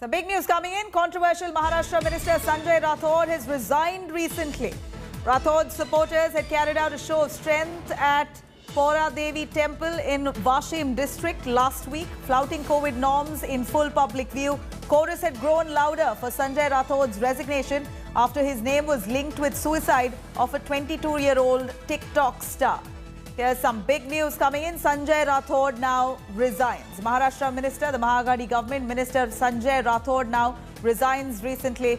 The big news coming in, controversial Maharashtra Minister Sanjay Rathod has resigned recently. Rathod's supporters had carried out a show of strength at Pora Devi Temple in Washim district last week, flouting COVID norms in full public view. Chorus had grown louder for Sanjay Rathod's resignation after his name was linked with suicide of a 22-year-old TikTok star. Here's some big news coming in. Sanjay Rathod now resigns. Maharashtra Minister, the Mahaghadi government Minister Sanjay Rathod now resigns recently.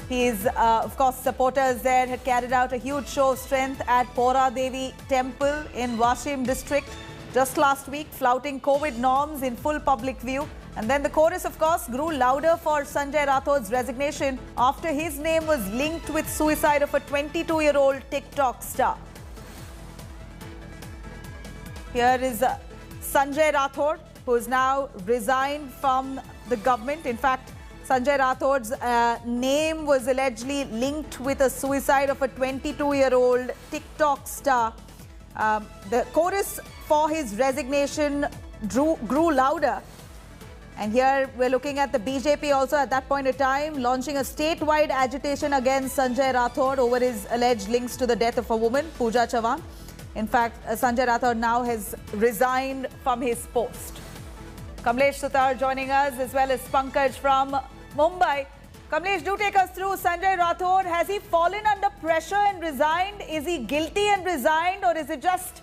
His, of course, supporters there had carried out a huge show of strength at Pora Devi Temple in Washim district just last week, flouting COVID norms in full public view. And then the chorus, of course, grew louder for Sanjay Rathod's resignation after his name was linked with suicide of a 22-year-old TikTok star. Here is Sanjay Rathod, who has now resigned from the government. In fact, Sanjay Rathod's name was allegedly linked with a suicide of a 22-year-old TikTok star. The chorus for his resignation grew louder. And here we're looking at the BJP also at that point in time launching a statewide agitation against Sanjay Rathod over his alleged links to the death of a woman, Pooja Chavan. In fact, Sanjay Rathod now has resigned from his post. Kamlesh Sutar joining us as well as Pankaj from Mumbai. Kamlesh, do take us through Sanjay Rathod. Has he fallen under pressure and resigned? Is he guilty and resigned, or is it just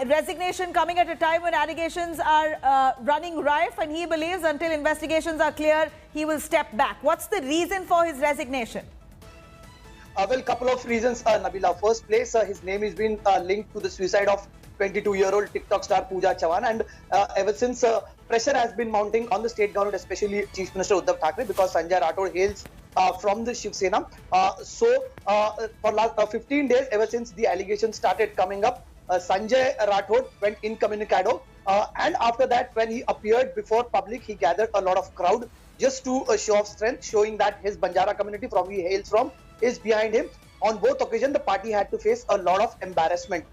resignation coming at a time when allegations are running rife and he believes until investigations are clear, he will step back? What's the reason for his resignation? Well, couple of reasons, Nabila. First place, his name has been linked to the suicide of 22-year-old TikTok star Pooja Chavan, and ever since pressure has been mounting on the state government, especially Chief Minister Uddhav Thackeray, because Sanjay Rathod hails from the Shiv Sena. For last 15 days, ever since the allegations started coming up, Sanjay Rathod went incommunicado, and after that, when he appeared before public, he gathered a lot of crowd just to show of strength, showing that his Banjara community from he hails from is behind him. On both occasions, the party had to face a lot of embarrassment.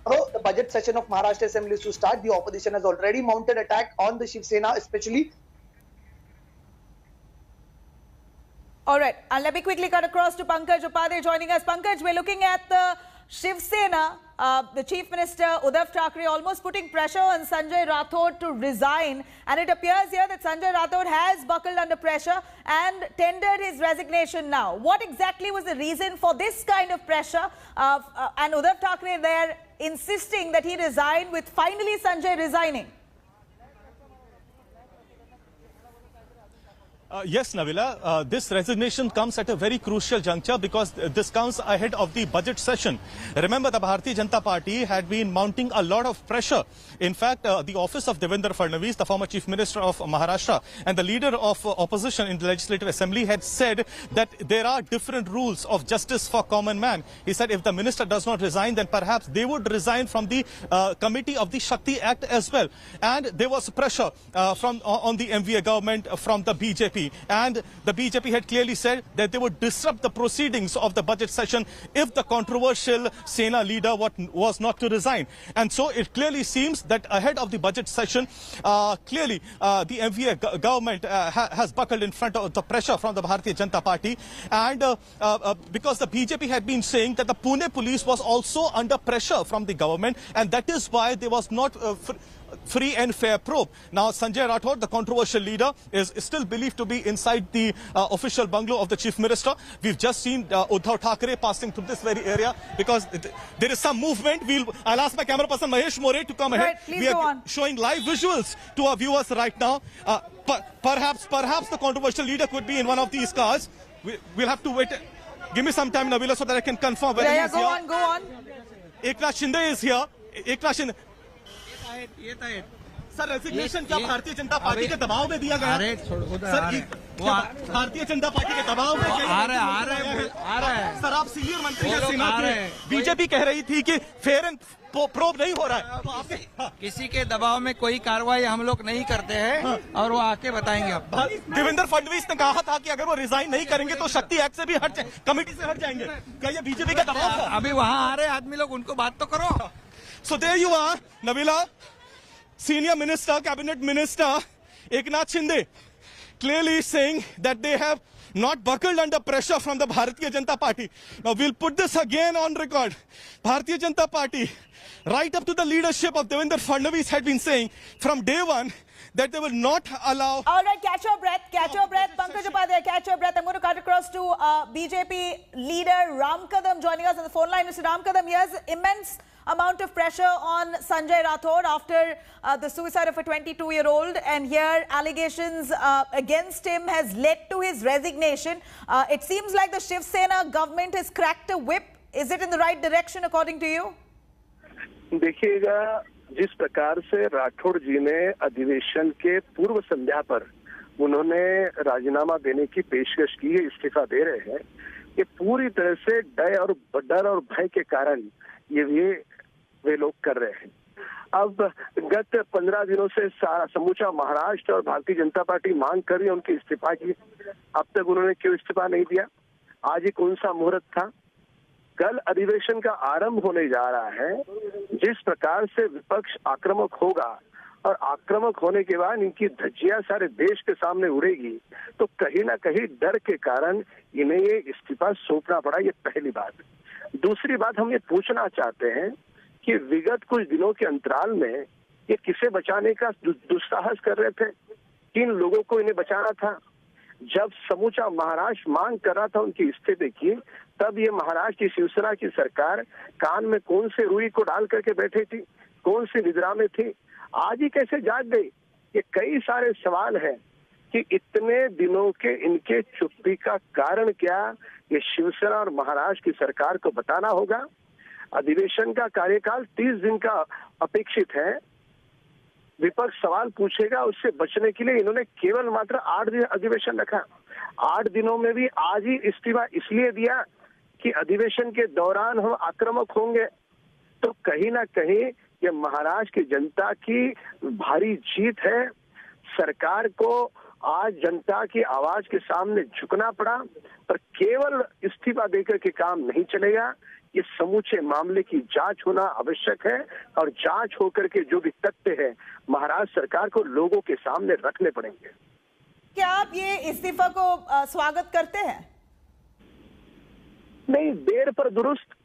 Now, the budget session of Maharashtra Assembly is to start. The opposition has already mounted attack on the Shiv Sena, especially. All right, and let me quickly cut across to Pankaj Upadhyay joining us. Pankaj, we're looking at the Shiv Sena, the Chief Minister Uddhav Thackeray almost putting pressure on Sanjay Rathod to resign, and it appears here that Sanjay Rathod has buckled under pressure and tendered his resignation now. What exactly was the reason for this kind of pressure and Uddhav Thackeray there insisting that he resign, with finally Sanjay resigning? Yes, Nabila, this resignation comes at a very crucial juncture because this comes ahead of the budget session. Remember, the Bharatiya Janata Party had been mounting a lot of pressure. In fact, the office of Devendra Fadnavis, the former Chief Minister of Maharashtra and the leader of opposition in the Legislative Assembly, had said that there are different rules of justice for common man. He said if the minister does not resign, then perhaps they would resign from the committee of the Shakti Act as well. And there was pressure on the MVA government from the BJP. And the BJP had clearly said that they would disrupt the proceedings of the budget session if the controversial Sena leader was not to resign. And so it clearly seems that ahead of the budget session, clearly the MVA government has buckled in front of the pressure from the Bharatiya Janata Party. And because the BJP had been saying that the Pune police was also under pressure from the government, and that is why there was not free and fair probe. Now, Sanjay Rathod, the controversial leader, is still believed to be inside the official bungalow of the Chief Minister. We've just seen Uddhav Thackeray passing through this very area because there is some movement. I'll ask my camera person Mahesh More to come ahead. Right, we are showing live visuals to our viewers right now. Perhaps the controversial leader could be in one of these cars. We'll have to wait. Give me some time, Nabila, so that I can confirm whether he is here. Go on. Eknath Shinde is here. Eknath Shinde. Sir resignation क्या Bharatiya Janata party के दबाव में दिया गया? Sir Bharatiya Janata party के दबाव में आ रहा है। सर आप सीनियर मंत्री हैं सेना के, बीजेपी कह रही थी कि फेयर एंड प्रोब नहीं हो रहा है, तो आपके किसी के दबाव में कोई कार्रवाई हम लोग नहीं करते हैं और वो आके बताएंगे आपको। देवेंद्र फडणवीस ने कहा था कि अगर वो रिजाइन नहीं करेंगे तो शक्ति एक्ट से भी कमेटी से हट जाएंगे। क्या ये बीजेपी का दबाव था? अभी वहाँ आ रहे आदमी लोग, उनको बात तो करो। So there you are, Nabila, Senior Minister, Cabinet Minister Eknath Shinde. clearly saying that they have not buckled under pressure from the Bharatiya Janata Party. Now we'll put this again on record. Bharatiya Janata Party, right up to the leadership of Devendra Fadnavis, had been saying from day one that they will not allow... All right, catch your breath, Pankaj Upadhyay, catch your breath. I'm going to cut across to BJP leader Ram Kadam joining us on the phone line. Mr. Ram Kadam, he has immense amount of pressure on Sanjay Rathod after the suicide of a 22-year-old, and here allegations against him has led to his resignation. It seems like the Shiv Sena government has cracked a whip. Is it in the right direction according to you? देखिएगा, जिस प्रकार से राठौड़ जी ने अधिवेशन के पूर्व संध्या पर उन्होंने राजीनामा देने की पेशकश की है, इस्तीफा दे रहे हैं, ये पूरी तरह से डर और भय के कारण ये वे लोग कर रहे हैं। अब गत 15 दिनों से सारा समूचा महाराष्ट्र और भारतीय जनता पार्टी मांग कर रही है उनके इस्तीफा की। अब तक उन्होंने क्यों इस्तीफा नहीं दिया? आज ही कौन सा मुहूर्त था? कल अधिवेशन का आरंभ होने जा रहा है। जिस प्रकार से विपक्ष आक्रामक होगा और आक्रामक होने के बाद इनकी धज्जियां सारे देश के सामने उड़ेगी, तो कहीं ना कहीं डर के कारण इन्हें ये इस्तीफा सौंपना पड़ा। ये पहली बात। दूसरी बात, हम ये पूछना चाहते हैं कि विगत कुछ दिनों के अंतराल में ये किसे बचाने का दुस्साहस कर रहे थे? किन लोगों को इन्हें बचाना था? जब समूचा महाराष्ट्र मांग कर रहा था उनकी इस्तीफे की, तब ये महाराष्ट्र की शिवसेना की सरकार कान में कौन से रुई को डाल करके बैठी थी? कौन सी निद्रा में थी? आज ही कैसे जाग गई? ये कई सारे सवाल हैं कि इतने दिनों के इनके चुप्पी का कारण क्या? ये शिवसेना और महाराष्ट्र की सरकार को बताना होगा। अधिवेशन का कार्यकाल 30 दिन का अपेक्षित है। विपक्ष सवाल पूछेगा, उससे बचने के लिए इन्होंने केवल मात्र 8 दिन अधिवेशन रखा। 8 दिनों में भी आज ही इस्तीफा इसलिए दिया कि अधिवेशन के दौरान हम आक्रामक होंगे। तो कहीं ना कहीं ये महाराष्ट्र की जनता की भारी जीत है। सरकार को आज जनता की आवाज के सामने झुकना पड़ा, पर केवल इस्तीफा देकर के काम नहीं चलेगा। ये समूचे मामले की जांच होना आवश्यक है और जांच होकर के जो भी तथ्य है महाराष्ट्र सरकार को लोगों के सामने रखने पड़ेंगे। क्या आप ये इस्तीफा को स्वागत करते हैं? नहीं, देर पर दुरुस्त।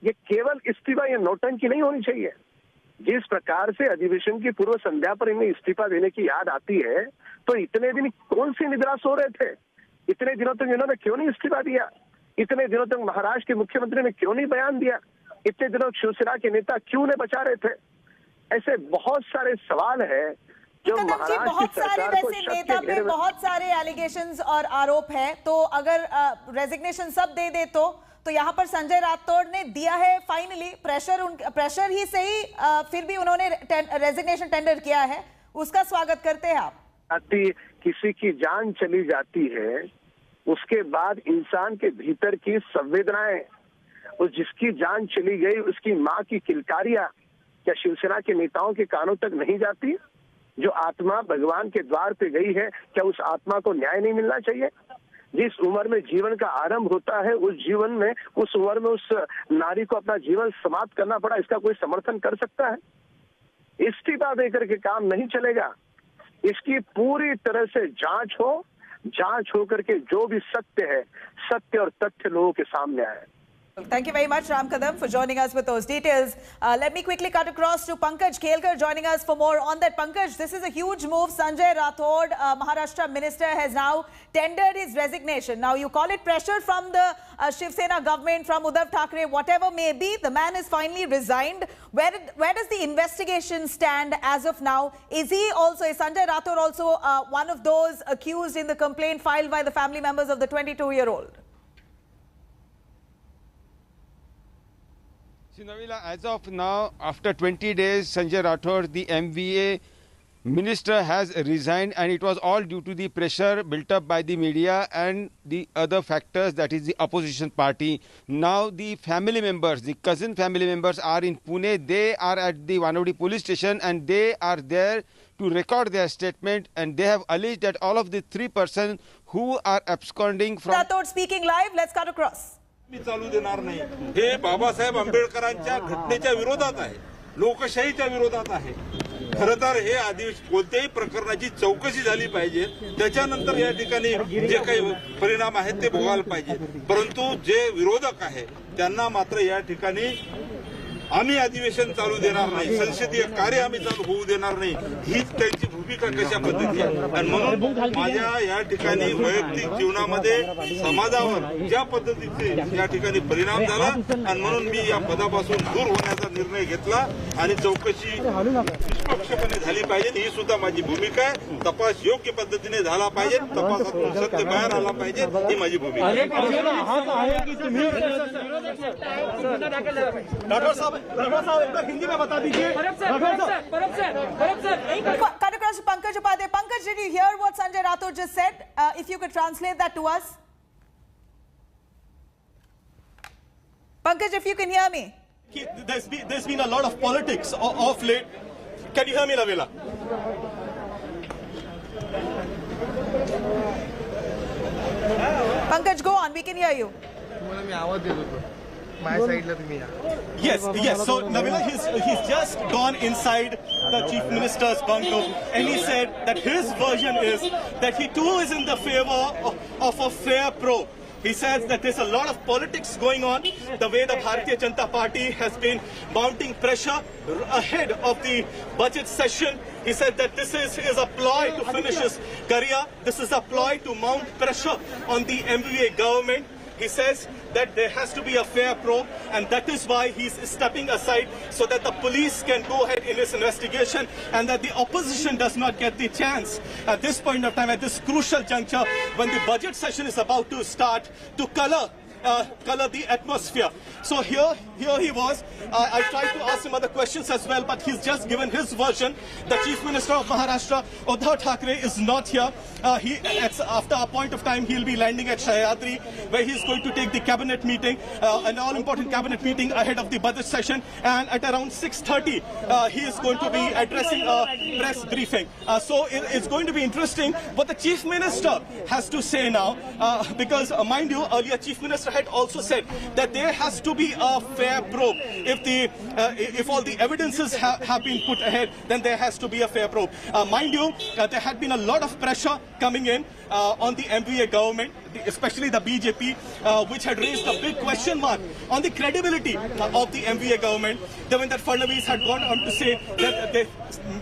ये केवल इस्तीफा, ये नौटंकी नहीं होनी चाहिए। जिस प्रकार से अधिवेशन की पूर्व संध्या पर इन्हें इस्तीफा देने की याद आती है, तो इतने दिन कौन सी निद्रा सो रहे थे? इतने दिनों तक इन्होंने क्यों नहीं इस्तीफा दिया? इतने दिनों तक महाराष्ट्र के मुख्यमंत्री ने क्यों नहीं बयान दिया? इतने दिनों शिवसेना के नेता क्यों उन्हें बचा रहे थे? ऐसे बहुत सारे सवाल है जो महाराष्ट्र की सरकार को नेता पे बहुत सारे एलिगेशंस और आरोप है। तो अगर रेजिग्नेशन सब दे तो यहाँ पर संजय राठौड़ ने दिया है फाइनली प्रेशर ही से ही फिर भी उन्होंने रेजिग्नेशन टेंडर किया है, उसका स्वागत करते हैं आप? किसी की जान चली जाती है, उसके बाद इंसान के भीतर की संवेदनाएं, उस जिसकी जान चली गई उसकी माँ की किलकारियां क्या शिवसेना के नेताओं के कानों तक नहीं जाती? जो आत्मा भगवान के द्वार पे गई है, क्या उस आत्मा को न्याय नहीं मिलना चाहिए? जिस उम्र में जीवन का आरंभ होता है, उस उम्र में उस नारी को अपना जीवन समाप्त करना पड़ा, इसका कोई समर्थन कर सकता है? इस्तीफा देकर के काम नहीं चलेगा। इसकी पूरी तरह से जांच हो करके जो भी सत्य है, सत्य और तथ्य लोगों के सामने आए। Thank you very much, Ram Kadam, for joining us with those details. Let me quickly cut across to Pankaj Khelkar joining us for more on that. Pankaj, this is a huge move. Sanjay Rathod, Maharashtra minister, has now tendered his resignation. Now, you call it pressure from the Shiv Sena government, from Uddhav Thackeray, whatever may be. The man is finally resigned. Where does the investigation stand as of now? Is Sanjay Rathod also one of those accused in the complaint filed by the family members of the 22-year-old? Nabila, as of now, after 20 days, Sanjay Rathod, the MVA minister, has resigned, and it was all due to the pressure built up by the media and the other factors, that is the opposition party. Now the family members, the cousin family members, are in Pune. They are at the Wanavadi police station and they are there to record their statement, and they have alleged that all of the 3 persons who are absconding from... Rathod speaking live. Let's cut across. मी चालू देणार नाही, हे बाबासाहेब आंबेडकरांच्या घटनेच्या विरोधात आहे, लोकशाहीच्या विरोधात आहे. खरं तर हे कोणत्याही प्रकरणाची चौकशी झाली पाहिजे, त्याच्यानंतर या ठिकाणी जे काही परिणाम आहेत ते भोगायला पाहिजे. परंतु जे विरोधक आहे त्यांना मात्र या ठिकाणी आम्ही अधिवेशन चालू देणार नाही, संसदीय कार्य आम्ही चालू होऊ देणार नाही, हीच त्यांची भूमिका कशा पद्धती आहे. आणि म्हणून माझ्या या ठिकाणी वैयक्तिक जीवनामध्ये समाजावर ज्या पद्धतीचे या ठिकाणी परिणाम झाला आणि म्हणून मी या पदापासून दूर होण्याचा निर्णय घेतला आणि चौकशी निष्पक्षपणे झाली पाहिजे, ही सुद्धा माझी भूमिका आहे. तपास योग्य पद्धतीने झाला पाहिजे, तपासातून सत्य बाहेर आला पाहिजे, ही माझी भूमिका आहे. हिंदी में बता दीजिए. Pankaj Upadhyay. Pankaj, did you hear what Sanjay Rathod just said? If you could translate that to us. Pankaj, if you can hear me. There's been a lot of politics of late. Can you hear me, Lavela? Pankaj, go on. We can hear you. Yes. So Nabila, he's just gone inside the Chief Minister's bunker, and he said that his version is that he too is in the favor of a fair probe. He says that there's a lot of politics going on, the way the Bharatiya Janata Party has been mounting pressure ahead of the budget session. He said that this is a ploy to finish his career. This is a ploy to mount pressure on the MVA government. He says that there has to be a fair probe, and that is why he's stepping aside so that the police can go ahead in his investigation and that the opposition does not get the chance at this point of time, at this crucial juncture when the budget session is about to start, to color the atmosphere. So here he was. I tried to ask him other questions as well, but he's just given his version. The Chief Minister of Maharashtra, Uddhav Thackeray, is not here. After a point of time, he'll be landing at Sahyadri, where he's going to take the cabinet meeting, an all-important cabinet meeting ahead of the budget session. And at around 6:30, he is going to be addressing a press briefing. So it's going to be interesting what the Chief Minister has to say now, because mind you, earlier Chief Minister had also said that there has to be a fair probe. If all the evidences have been put ahead, then there has to be a fair probe. Mind you, there had been a lot of pressure coming in on the MVA government, especially the BJP, which had raised a big question mark on the credibility of the MVA government. Devendra Fadnavis had gone on to say that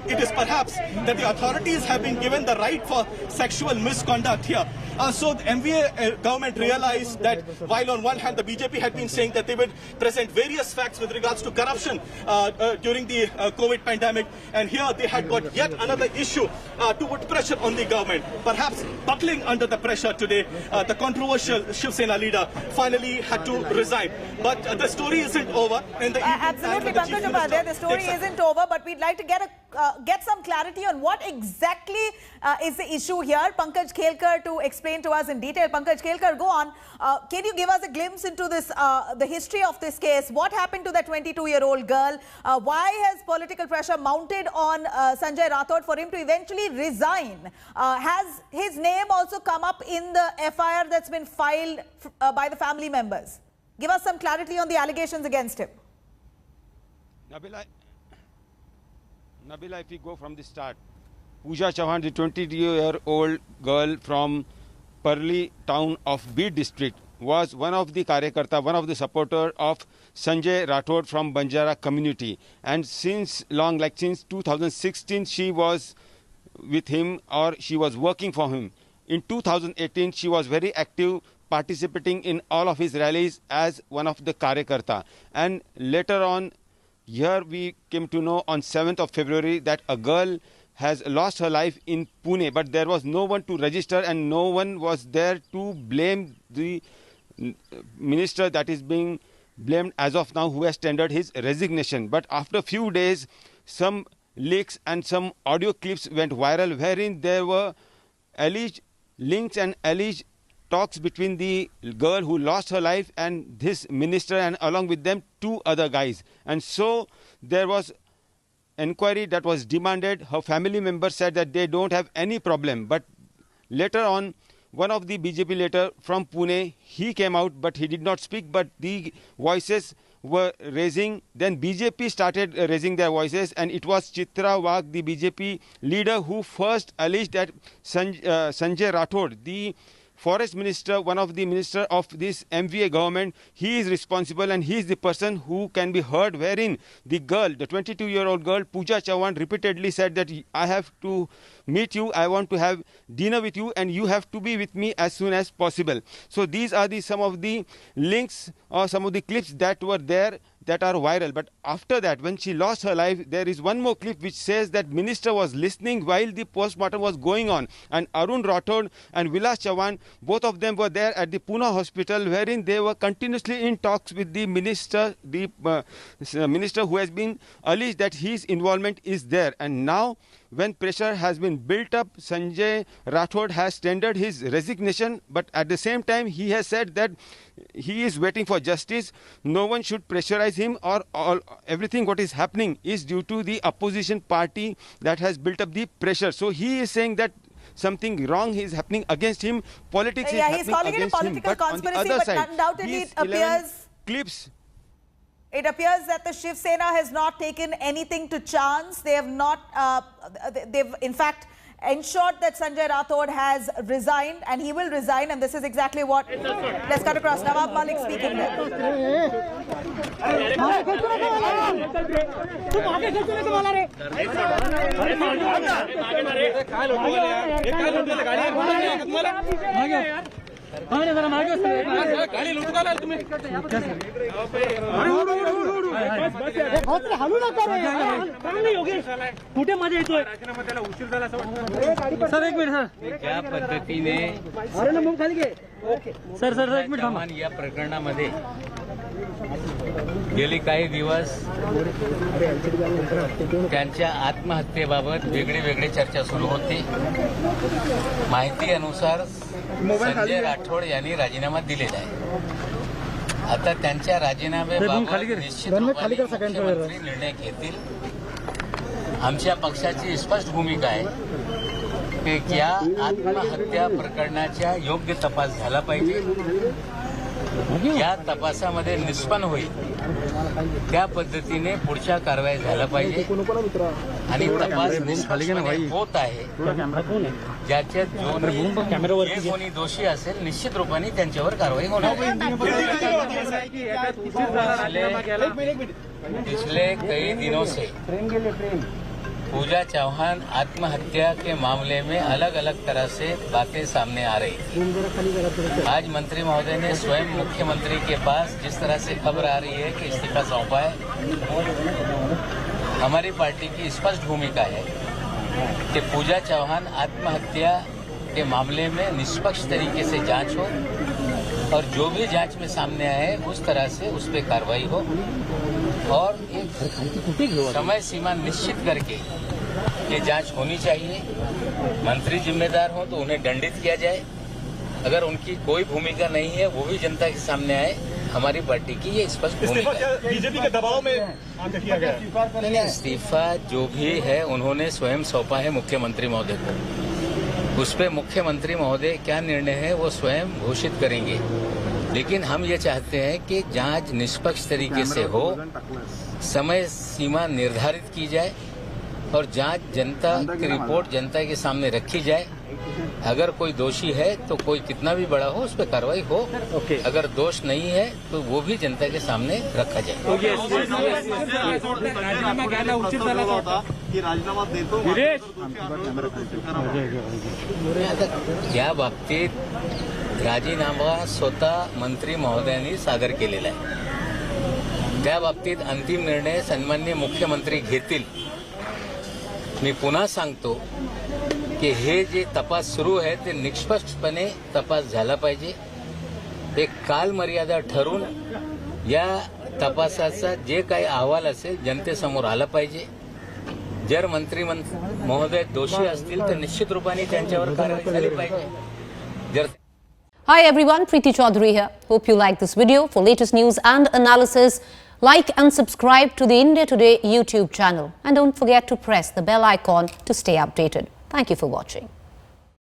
it is perhaps that the authorities have been given the right for sexual misconduct here. So the MVA government realized that while on one hand the BJP had been saying that they would present various facts with regards to corruption during the COVID pandemic, and here they had got yet another issue to put pressure on the government. Perhaps buckling under the pressure today, the controversial Shiv Sena leader finally had to resign. But the story isn't over. Absolutely, Pankaj Upadhyay, the story isn't over, but we'd like to get some clarity on what exactly is the issue here. Pankaj Khelkar to explain to us in detail. Pankaj Khelkar, go on. Can you give us a glimpse into this, the history of this case? What happened to that 22-year-old girl? Why has political pressure mounted on Sanjay Rathod for him to eventually resign? Has his name also come up in the FIR that's been filed by the family members? Give us some clarity on the allegations against him. Nabila, if we go from the start, Pooja Chauhan, the 22-year-old girl from Parli town of Beed district, was one of the Karyakarta, one of the supporter of Sanjay Rathod from Banjara community. And since 2016, she was with him, or she was working for him. In 2018, she was very active, participating in all of his rallies as one of the Karyakarta. And later on, here we came to know on 7th of February that a girl has lost her life in Pune, but there was no one to register and no one was there to blame the minister that is being blamed as of now, who has tendered his resignation. But after a few days, some leaks and some audio clips went viral wherein there were alleged links and alleged talks between the girl who lost her life and this minister, and along with them 2 other guys. And so there was inquiry that was demanded. Her family members said that they don't have any problem. But later on, one of the BJP leader from Pune, he came out, but he did not speak. But the voices were raising. Then BJP started raising their voices, and it was Chitra Wagh, the BJP leader, who first alleged that Sanjay Rathod, the forest minister, one of the minister of this MVA government, he is responsible and he is the person who can be heard, wherein the girl, the 22-year-old girl, Pooja Chauhan, repeatedly said that I have to meet you, I want to have dinner with you, and you have to be with me as soon as possible. So these are some of the links or some of the clips that were there that are viral. But after that, when she lost her life, there is one more clip which says that minister was listening while the postmortem was going on, and Arun Rathod and Vilas Chauhan, both of them were there at the Pune hospital, wherein they were continuously in talks with the minister, minister who has been alleged that his involvement is there. And now, when pressure has been built up, Sanjay Rathod has tendered his resignation, but at the same time he has said that he is waiting for justice. No one should pressurize him, or everything what is happening is due to the opposition party that has built up the pressure. So he is saying that something wrong is happening against him, politics is happening calling against it a political him. But on the conspiracy, other but side, undoubtedly these it appears... clips... It appears that the Shiv Sena has not taken anything to chance. They have not, they've in fact ensured that Sanjay Rathod has resigned, and he will resign, and this is exactly what... Let's cut across. Nawab Malik speaking there. कुठे मजा येतोय sir एक minute sir ज्या पद्धतीने sir sir एक minute थांबा या प्रकरणामध्ये गेली काही दिवस त्यांच्या आत्महत्येबाबत वेगळी चर्चा सुरू होती. माहिती अनुसार संजय राठोड यांनी राजीनामा दिलेला आहे. आता त्यांच्या राजीनाम्याबाबत निश्चित मुख्यमंत्री निर्णय घेतील. आमच्या पक्षाची स्पष्ट भूमिका आहे की या आत्महत्या प्रकरणाचा योग्य तपास झाला पाहिजे. या तपासामध्ये निष्पन्न होईल त्या पद्धतीने पुढच्या कारवाई झाला पाहिजे, आणि तपास निष्पन्न होत आहे. ज्याच्यात जो कोणी दोषी असेल निश्चित रूपाने त्यांच्यावर कारवाई होणार. पिछले कई दिनों से पूजा चौहान आत्महत्या के मामले में अलग अलग तरह से बातें सामने आ रही थी. आज मंत्री महोदय ने स्वयं मुख्यमंत्री के पास जिस तरह से खबर आ रही है कि इस्तीफा सौंपा है, हमारी पार्टी की स्पष्ट भूमिका है कि पूजा चौहान आत्महत्या के मामले में निष्पक्ष तरीके से जांच हो, और जो भी जांच में सामने आए उस तरह से उस पर कार्रवाई हो, और एक समय सीमा निश्चित करके ये जांच होनी चाहिए. मंत्री जिम्मेदार हो तो उन्हें दंडित किया जाए. अगर उनकी कोई भूमिका नहीं है, वो भी जनता के सामने आए. हमारी पार्टी की ये स्पष्ट भूमिका है. बीजेपी के दबाव में किया गया इस्तीफा जो भी है उन्होंने स्वयं सौंपा है मुख्यमंत्री महोदय को. उस पर मुख्यमंत्री महोदय क्या निर्णय है वो स्वयं घोषित करेंगे. लेकिन हम ये चाहते हैं कि जांच निष्पक्ष तरीके से हो, समय सीमा निर्धारित की जाए, और जांच जनता की रिपोर्ट जनता के सामने रखी जाए. अगर कोई दोषी है तो कोई कितना भी बड़ा हो उस पर कार्रवाई हो. अगर दोष नहीं है तो वो भी जनता के सामने रखा जाए. या बाबतीत राजीनामा स्वतः मंत्री महोदयांनी सादर केलेला आहे. त्या बाबतीत अंतिम निर्णय सन्माननीय मुख्यमंत्री घेतील. मी पुन्हा सांगतो की हे जे तपास सुरू आहे ते निष्पक्षपणे तपास झाला पाहिजे. एक काल मर्यादा ठरवून या तपासाचा जे काही अहवाल असेल जनतेसमोर आला पाहिजे. जर मंत्री महोदय दोषी असतील तर निश्चित रूपाने त्यांच्यावर कारवाई झाली पाहिजे. जर Hi everyone, Preeti Chaudhary here. Hope you like this video. For latest news and analysis, like and subscribe to the India Today YouTube channel. And don't forget to press the bell icon to stay updated. Thank you for watching.